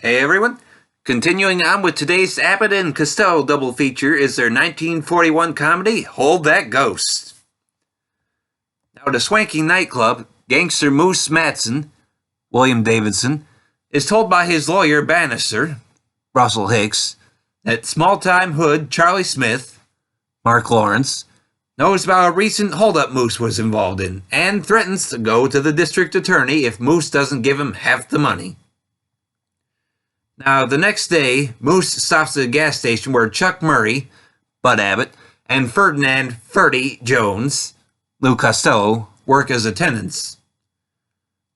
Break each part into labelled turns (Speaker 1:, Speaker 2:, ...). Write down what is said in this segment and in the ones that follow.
Speaker 1: Hey everyone, continuing on with today's Abbott and Costello double feature is their 1941 comedy, Hold That Ghost. Now at a swanky nightclub, gangster Moose Matson, William Davidson, is told by his lawyer Bannister, Russell Hicks, that small-time hood Charlie Smith, Mark Lawrence, knows about a recent holdup Moose was involved in, and threatens to go to the district attorney if Moose doesn't give him half the money. Now, the next day, Moose stops at a gas station where Chuck Murray, Bud Abbott, and Ferdinand Ferdy Jones, Lou Costello, work as attendants.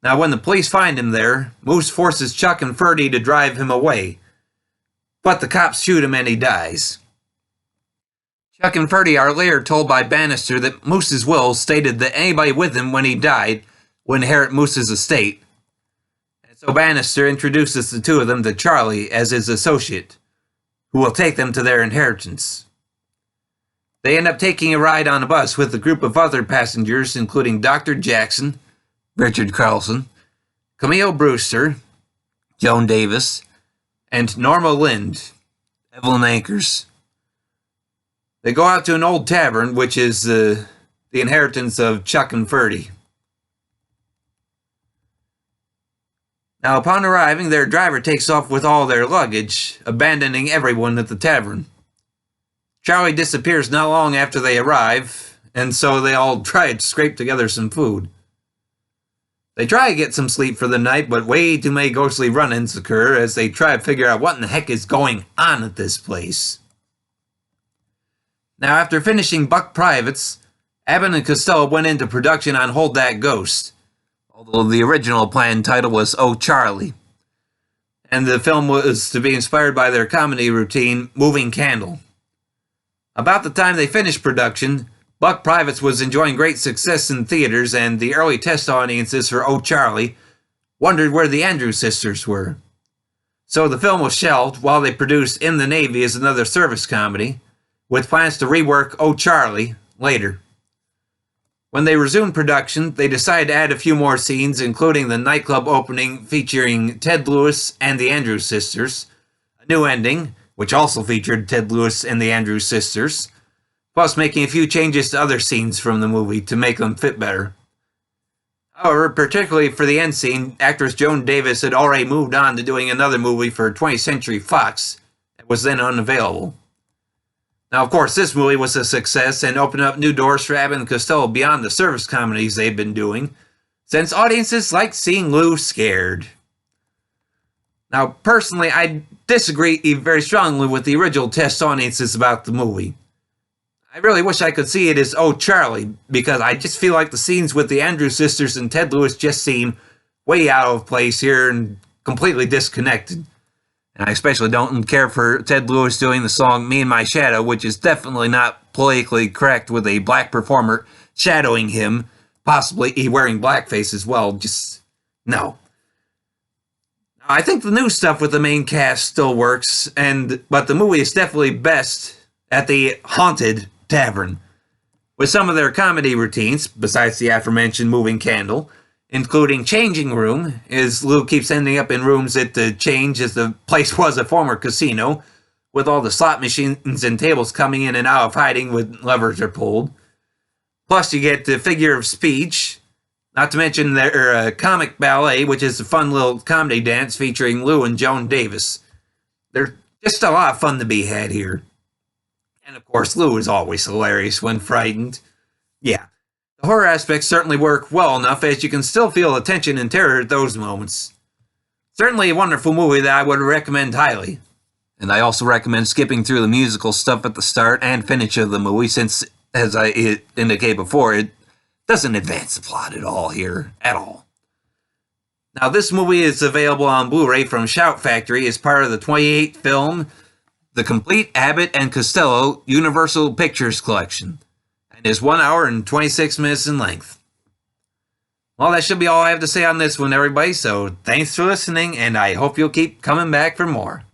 Speaker 1: Now, when the police find him there, Moose forces Chuck and Ferdy to drive him away, but the cops shoot him and he dies. Chuck and Ferdy are later told by Bannister that Moose's will stated that anybody with him when he died would inherit Moose's estate. And so Bannister introduces the two of them to Charlie as his associate, who will take them to their inheritance. They end up taking a ride on a bus with a group of other passengers, including Dr. Jackson, Richard Carlson, Camille Brewster, Joan Davis, and Norma Lind, Evelyn Ankers. They go out to an old tavern, which is the inheritance of Chuck and Ferdy. Now, upon arriving, their driver takes off with all their luggage, abandoning everyone at the tavern. Charlie disappears not long after they arrive, and so they all try to scrape together some food. They try to get some sleep for the night, but way too many ghostly run-ins occur as they try to figure out what in the heck is going on at this place. Now, after finishing Buck Privates, Abbott and Costello went into production on Hold That Ghost, although the original planned title was Oh Charlie, and the film was to be inspired by their comedy routine, Moving Candle. About the time they finished production, Buck Privates was enjoying great success in theaters, and the early test audiences for Oh Charlie wondered where the Andrews Sisters were. So the film was shelved while they produced In the Navy as another service comedy, with plans to rework Oh Charlie later. When they resumed production, they decided to add a few more scenes, including the nightclub opening featuring Ted Lewis and the Andrews Sisters, a new ending, which also featured Ted Lewis and the Andrews Sisters, plus making a few changes to other scenes from the movie to make them fit better. However, particularly for the end scene, actress Joan Davis had already moved on to doing another movie for 20th Century Fox that was then unavailable. Now, of course, this movie was a success and opened up new doors for Abbott and Costello beyond the service comedies they've been doing, since audiences like seeing Lou scared. Now, personally, I disagree very strongly with the original test audiences about the movie. I really wish I could see it as Oh Charlie, because I just feel like the scenes with the Andrews Sisters and Ted Lewis just seem way out of place here and completely disconnected. And I especially don't care for Ted Lewis doing the song Me and My Shadow, which is definitely not politically correct with a black performer shadowing him, possibly wearing blackface as well. Just, no. I think the new stuff with the main cast still works, but the movie is definitely best at the Haunted Tavern, with some of their comedy routines, besides the aforementioned Moving Candle, including Changing Room, as Lou keeps ending up in rooms that change as the place was a former casino, with all the slot machines and tables coming in and out of hiding when levers are pulled. Plus you get the Figure of Speech, not to mention their comic ballet, which is a fun little comedy dance featuring Lou and Joan Davis. There's just a lot of fun to be had here. And of course, Lou is always hilarious when frightened. Yeah. The horror aspects certainly work well enough, as you can still feel the tension and terror at those moments. Certainly a wonderful movie that I would recommend highly. And I also recommend skipping through the musical stuff at the start and finish of the movie, since, as I indicated before, it doesn't advance the plot at all here, at all. Now, this movie is available on Blu-ray from Shout Factory as part of the 28th film, The Complete Abbott and Costello Universal Pictures Collection, and is 1 hour and 26 minutes in length. Well, that should be all I have to say on this one, everybody, so thanks for listening, and I hope you'll keep coming back for more.